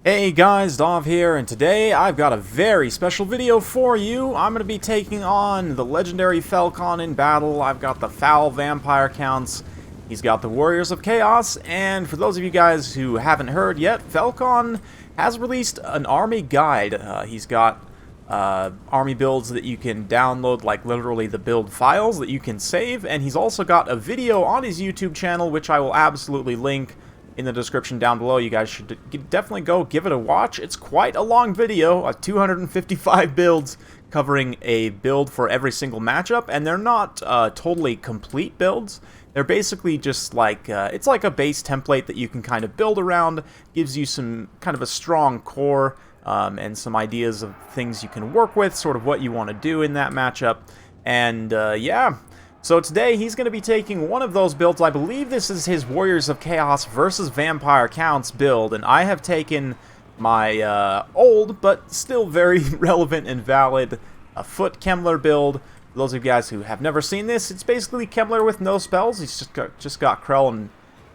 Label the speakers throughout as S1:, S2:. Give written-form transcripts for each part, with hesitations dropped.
S1: Hey guys, Dov here, and today I've got a very special video for you. I'm going to be taking on the legendary Falcon in battle. I've got the Foul Vampire counts, he's got the Warriors of Chaos, and for those of you guys who haven't heard yet, Falcon has released an army guide. He's got army builds that you can download, like literally the build files that you can save, and he's also got a video on his YouTube channel, which I will absolutely link in the description down below. You guys should definitely go give it a watch. It's quite a long video, 255 builds covering a build for every single matchup, and they're not totally complete builds. They're basically just like, it's like a base template that you can kind of build around, gives you some kind of a strong core and some ideas of things you can work with, sort of what you want to do in that matchup, and yeah. So today he's going to be taking one of those builds. I believe this is his Warriors of Chaos versus Vampire Counts build, and I have taken my old but still very relevant and valid Foot Kemmler build. For those of you guys who have never seen this, it's basically Kemmler with no spells. He's just got Krell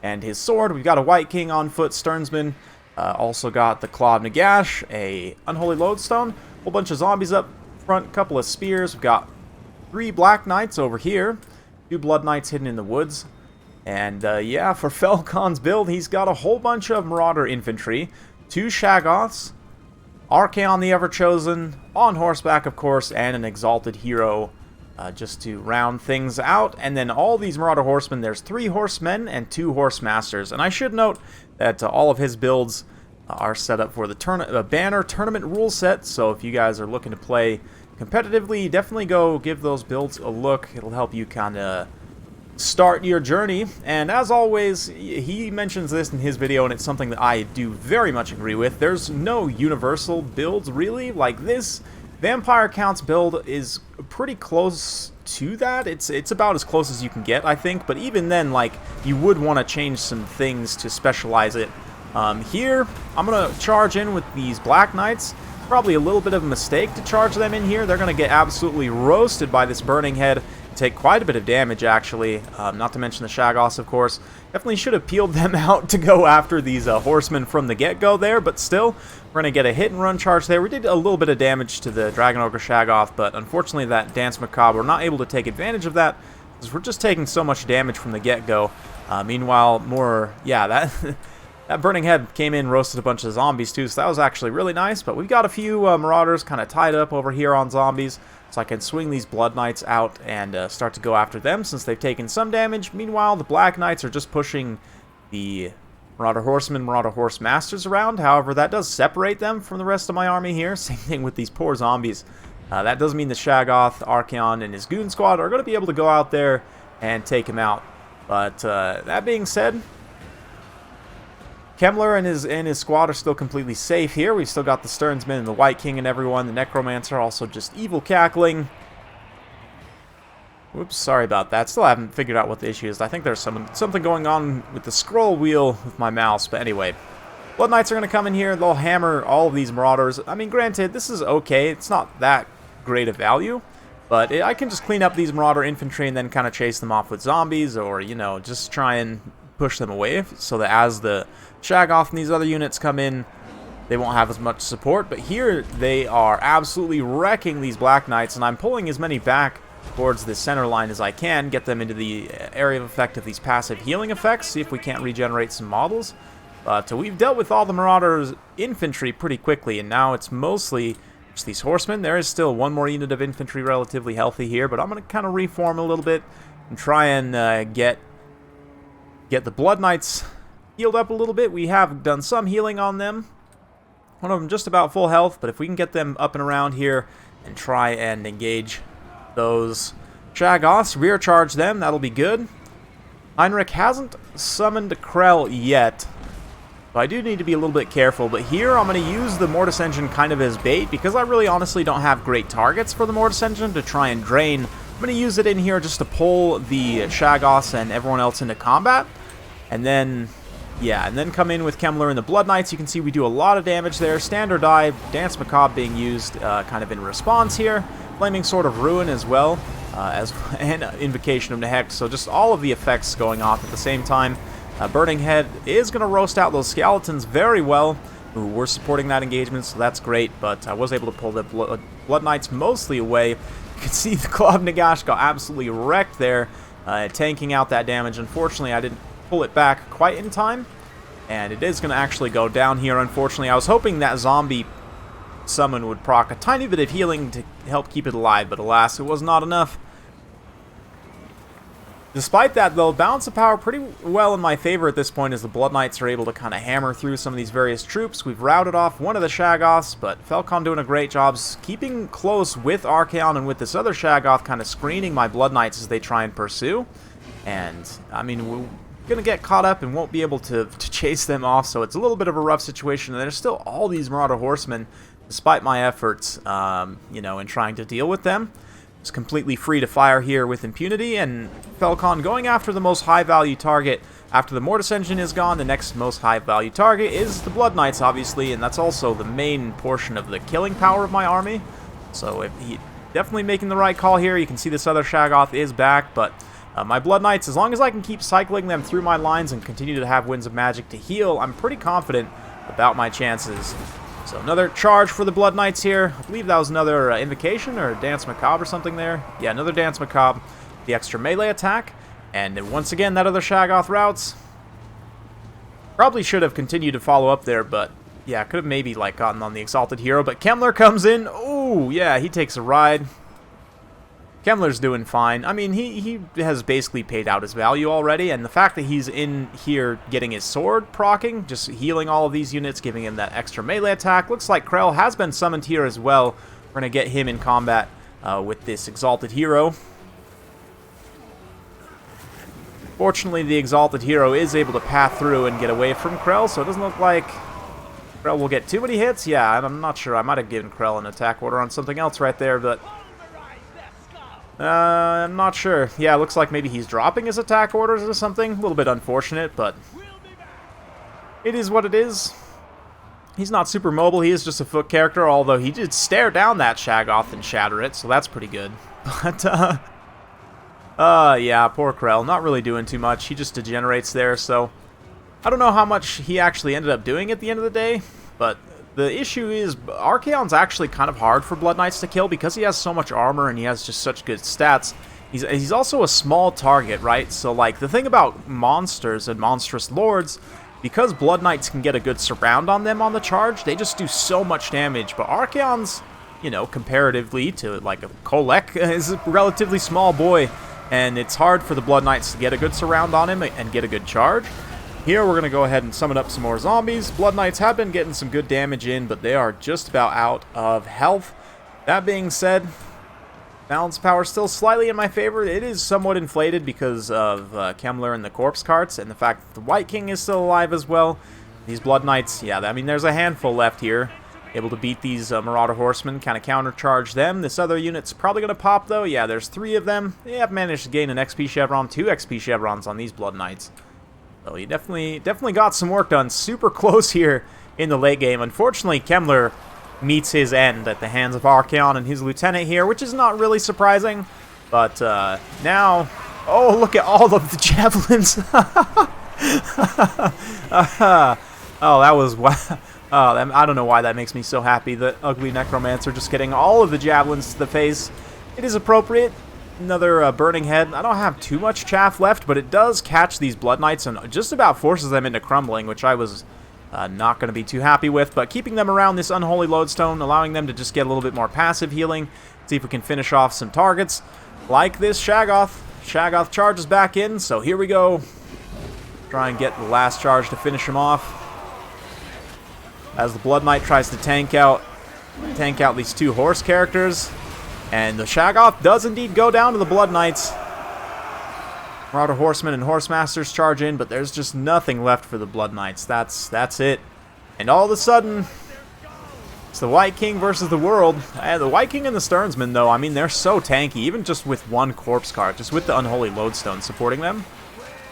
S1: and his sword. We've got a White King on foot, Stearnsman. Also got the Claw of Nagash, a Unholy Lodestone, a whole bunch of zombies up front, couple of spears. We've got 3 Black Knights over here, 2 Blood Knights hidden in the woods, and yeah, for Falcon's build, he's got a whole bunch of Marauder infantry, 2 Shaggoths, Archaon the Everchosen, on horseback of course, and an Exalted Hero just to round things out, and then all these Marauder Horsemen, there's 3 Horsemen and 2 Horsemasters, and I should note that all of his builds are set up for the Banner Tournament rule set, so if you guys are looking to play competitively, definitely go give those builds a look. It'll help you kind of start your journey. And as always, he mentions this in his video, and it's something that I do very much agree with. There's no universal builds, really. Like this Vampire Counts build is pretty close to that. It's about as close as you can get, I think. But even then, like, you would want to change some things to specialize it. Here, I'm going to charge in with these Black Knights. Probably a little bit of a mistake to charge them in here. They're going to get absolutely roasted by this Burning Head. Take quite a bit of damage, actually. Not to mention the Shaggoths, of course. Definitely should have peeled them out to go after these horsemen from the get-go there, but still, we're going to get a hit-and-run charge there. We did a little bit of damage to the Dragon Ogre Shaggoth, but unfortunately that Dance Macabre, we're not able to take advantage of that, because we're just taking so much damage from the get-go. Meanwhile, that... That Burning Head came in, roasted a bunch of zombies too, so that was actually really nice. But we've got a few Marauders kind of tied up over here on zombies, so I can swing these Blood Knights out and start to go after them since they've taken some damage. Meanwhile, the Black Knights are just pushing the Marauder Horsemen, Marauder Horse Masters around. However, that does separate them from the rest of my army here. Same thing with these poor zombies. That does mean the Shaggoth, Archaon, and his Goon Squad are going to be able to go out there and take him out. But that being said, Kemmler and his squad are still completely safe here. We've still got the Stearnsman and the White King and everyone. The Necromancer also just evil cackling. Whoops, sorry about that. Still haven't figured out what the issue is. I think there's something going on with the scroll wheel with my mouse. But anyway, Blood Knights are going to come in here. They'll hammer all of these Marauders. I mean, granted, this is okay. It's not that great a value. But I can just clean up these Marauder infantry and then kind of chase them off with zombies. Or, you know, just try and push them away so that as the Shaggoth and these other units come in, they won't have as much support. But here they are absolutely wrecking these Black Knights, and I'm pulling as many back towards the center line as I can, get them into the area of effect of these passive healing effects, see if we can't regenerate some models. But we've dealt with all the Marauders infantry pretty quickly, and now it's mostly just these horsemen. There is still one more unit of infantry relatively healthy here, but I'm going to kind of reform a little bit and try and get the Blood Knights healed up a little bit. We have done some healing on them. One of them just about full health, but if we can get them up and around here and try and engage those Shaggoths, rear charge them, that'll be good. Heinrich hasn't summoned Krell yet, so I do need to be a little bit careful, but here I'm going to use the Mortis Engine kind of as bait, because I really honestly don't have great targets for the Mortis Engine to try and drain. I'm going to use it in here just to pull the Shaggoths and everyone else into combat. And then, yeah, and then come in with Kemmler and the Blood Knights. You can see we do a lot of damage there. Stand or Die, Dance Macabre being used kind of in response here. Flaming Sword of Ruin as well, and Invocation of Nehex. So just all of the effects going off at the same time. Burning Head is going to roast out those skeletons very well. who were supporting that engagement, so that's great, but I was able to pull the Blood Knights mostly away. You can see the Claw of Nagash got absolutely wrecked there, tanking out that damage. Unfortunately, I didn't pull it back quite in time, and it is going to actually go down here, unfortunately. I was hoping that zombie summon would proc a tiny bit of healing to help keep it alive, but alas, it was not enough. Despite that, though, balance of power pretty well in my favor at this point, as the Blood Knights are able to kind of hammer through some of these various troops. We've routed off one of the Shaggoths, but Falcon doing a great job keeping close with Archaon and with this other Shaggoth kind of screening my Blood Knights as they try and pursue. And, I mean, we're going to get caught up and won't be able to chase them off, so it's a little bit of a rough situation. And there's still all these Marauder Horsemen, despite my efforts, you know, in trying to deal with them. It's completely free to fire here with impunity, and Falcon going after the most high-value target. After the Mortis Engine is gone, the next most high-value target is the Blood Knights, obviously, and that's also the main portion of the killing power of my army. So he definitely making the right call here. You can see this other Shaggoth is back, but my Blood Knights, as long as I can keep cycling them through my lines and continue to have Winds of Magic to heal, I'm pretty confident about my chances. So another charge for the Blood Knights here. I believe that was another Invocation or Dance Macabre or something there. Yeah, another Dance Macabre. The extra melee attack. And once again, that other Shaggoth routes. Probably should have continued to follow up there, but yeah, could have maybe like gotten on the Exalted Hero. But Kemmler comes in. Ooh, yeah, he takes a ride. Kemmler's doing fine. I mean, he has basically paid out his value already, and the fact that he's in here getting his sword proccing, just healing all of these units, giving him that extra melee attack. Looks like Krell has been summoned here as well. We're going to get him in combat with this Exalted Hero. Fortunately, the Exalted Hero is able to path through and get away from Krell, so it doesn't look like Krell will get too many hits. Yeah, I'm not sure. I might have given Krell an attack order on something else right there, but I'm not sure. Yeah, it looks like maybe he's dropping his attack orders or something. A little bit unfortunate, but it is what it is. He's not super mobile. He is just a foot character, although he did stare down that Shaggoth and shatter it, so that's pretty good. But, yeah, poor Krell. Not really doing too much. He just degenerates there, so I don't know how much he actually ended up doing at the end of the day, but the issue is Archaon's actually kind of hard for Blood Knights to kill because he has so much armor and he has just such good stats. He's also a small target, right? So, like, the thing about monsters and monstrous lords, because Blood Knights can get a good surround on them on the charge, they just do so much damage. But Archaon's, you know, comparatively to, like, a Kolek, is a relatively small boy, and it's hard for the Blood Knights to get a good surround on him and get a good charge. Here, we're going to go ahead and summon up some more zombies. Blood Knights have been getting some good damage in, but they are just about out of health. That being said, balance power still slightly in my favor. It is somewhat inflated because of Kemmler and the corpse carts, and the fact that the White King is still alive as well. These Blood Knights, yeah, I mean, there's a handful left here. Able to beat these Marauder Horsemen, kind of countercharge them. This other unit's probably going to pop, though. Yeah, there's 3 of them. They have managed to gain an XP Chevron, 2 XP Chevrons on these Blood Knights. So he definitely got some work done. Super close here in the late game. Unfortunately, Kemmler meets his end at the hands of Archaon and his lieutenant here, which is not really surprising. But now, oh, look at all of the javelins. Oh, that was I don't know why that makes me so happy. The ugly Necromancer just getting all of the javelins to the face. It is appropriate. Another Burning Head. I don't have too much chaff left, but it does catch these Blood Knights and just about forces them into crumbling, which I was not going to be too happy with. But keeping them around this Unholy Lodestone, allowing them to just get a little bit more passive healing. See if we can finish off some targets like this Shaggoth. Shaggoth charges back in, so here we go. Try and get the last charge to finish him off. As the Blood Knight tries to tank out these 2 horse characters. And the Shaggoth does indeed go down to the Blood Knights. Marauder Horsemen and Horsemasters charge in, but there's just nothing left for the Blood Knights. That's it. And all of a sudden, it's the White King versus the world. The White King and the Sternsman, though, I mean, they're so tanky. Even just with 1 corpse card, just with the Unholy Lodestone supporting them,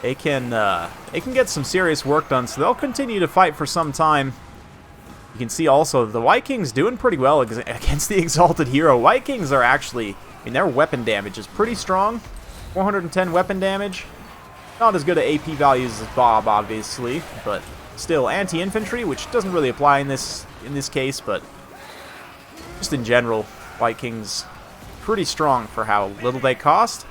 S1: they can get some serious work done. So they'll continue to fight for some time. You can see also the White King's doing pretty well against the Exalted Hero. White Kings are actually, I mean, their weapon damage is pretty strong. 410 weapon damage. Not as good at AP values as Bob, obviously, but still anti-infantry, which doesn't really apply in this case, but just in general, White Kings pretty strong for how little they cost.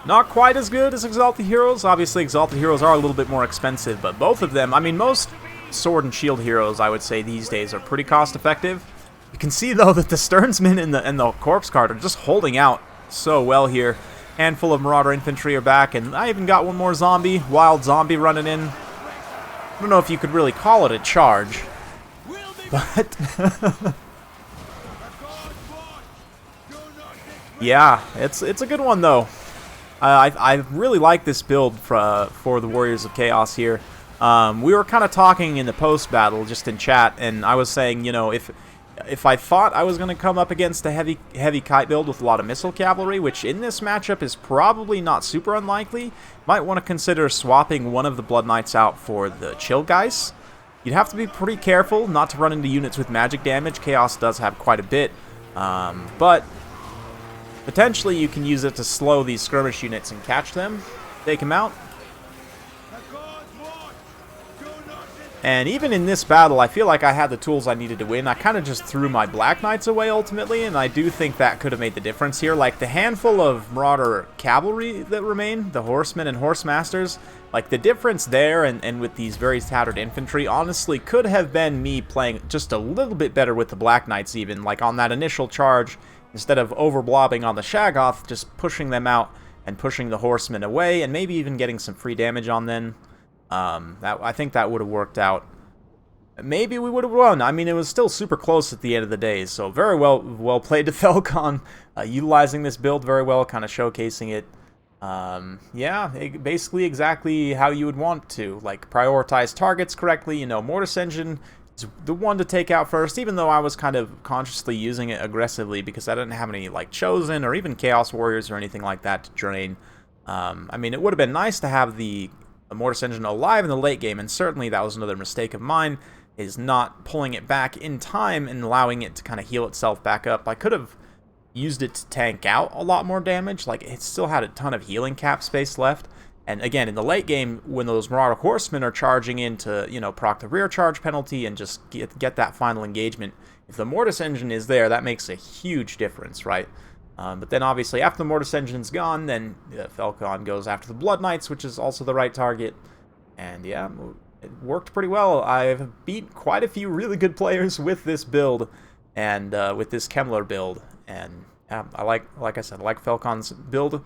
S1: Not quite as good as Exalted Heroes. Obviously, Exalted Heroes are a little bit more expensive, but both of them, I mean, most Sword and Shield heroes, I would say, these days are pretty cost-effective. You can see, though, that the Sternsmen and the Corpse Cart are just holding out so well here. Handful of Marauder Infantry are back, and I even got one more zombie, wild zombie running in. I don't know if you could really call it a charge, but... yeah, it's a good one, though. I really like this build for the Warriors of Chaos here. We were kind of talking in the post-battle, just in chat, and I was saying, you know, if I thought I was going to come up against a heavy kite build with a lot of missile cavalry, which in this matchup is probably not super unlikely, might want to consider swapping one of the Blood Knights out for the Chill Guys. You'd have to be pretty careful not to run into units with magic damage. Chaos does have quite a bit, but potentially you can use it to slow these skirmish units and catch them, take them out. And even in this battle, I feel like I had the tools I needed to win. I kind of just threw my Black Knights away ultimately, and I do think that could have made the difference here. Like, the handful of Marauder Cavalry that remain, the Horsemen and Horsemasters, like, the difference there and with these very tattered infantry, honestly, could have been me playing just a little bit better with the Black Knights even. Like, on that initial charge, instead of overblobbing on the Shaggoth, just pushing them out and pushing the Horsemen away, and maybe even getting some free damage on them. I think that would have worked out. Maybe we would have won. I mean, it was still super close at the end of the day, so very well played to Falcon, utilizing this build very well, kind of showcasing it. Yeah, basically exactly how you would want to, like, prioritize targets correctly. You know, Mortis Engine is the one to take out first, even though I was kind of consciously using it aggressively because I didn't have any, like, Chosen or even Chaos Warriors or anything like that to drain. I mean, it would have been nice to have the Mortis Engine alive in the late game, and certainly that was another mistake of mine, is not pulling it back in time and allowing it to kind of heal itself back up. I could have used it to tank out a lot more damage. Like, it still had a ton of healing cap space left. And again, in the late game, when those Marauder Horsemen are charging in to, you know, proc the rear charge penalty and just get that final engagement, if the Mortis Engine is there, that makes a huge difference, right? But then obviously after the Mortis Engine's gone, then Falcon goes after the Blood Knights, which is also the right target. And yeah, it worked pretty well. I've beat quite a few really good players with this build and with this Kemmler build. And yeah, like I said, I like Falcon's build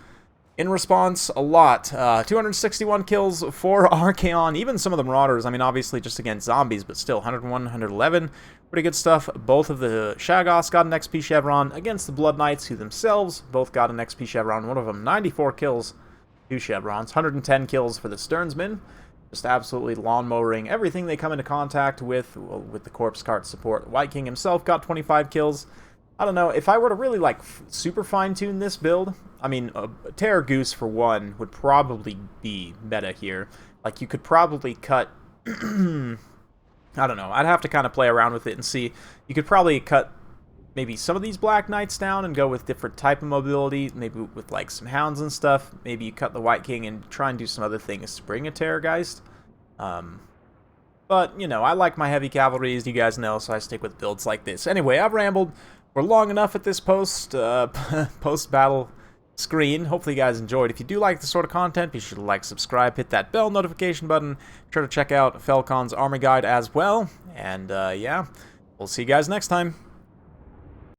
S1: in response a lot. 261 kills for Archaon, even some of the Marauders. I mean, obviously just against zombies, but still 101, 111. Pretty good stuff. Both of the Shaggoths got an XP Chevron against the Blood Knights, who themselves both got an XP Chevron. One of them 94 kills, 2 Chevrons. 110 kills for the Sternsmen. Just absolutely lawnmowering everything they come into contact with the Corpse Cart support. White King himself got 25 kills. I don't know, if I were to really, like, super fine-tune this build, I mean, Terror Goose, for one, would probably be meta here. Like, you could probably cut... I don't know, I'd have to kind of play around with it and see. You could probably cut maybe some of these Black Knights down and go with different type of mobility, maybe with, like, some Hounds and stuff. Maybe you cut the White King and try and do some other things to bring a Terrorgeist. But, you know, I like my heavy cavalry, as you guys know, so I stick with builds like this. Anyway, I've rambled. We're long enough at this post-battle screen. Hopefully you guys enjoyed. If you do like this sort of content, be sure to like, subscribe, hit that bell notification button. Be sure to check out Falcon's Army Guide as well. And, yeah, we'll see you guys next time.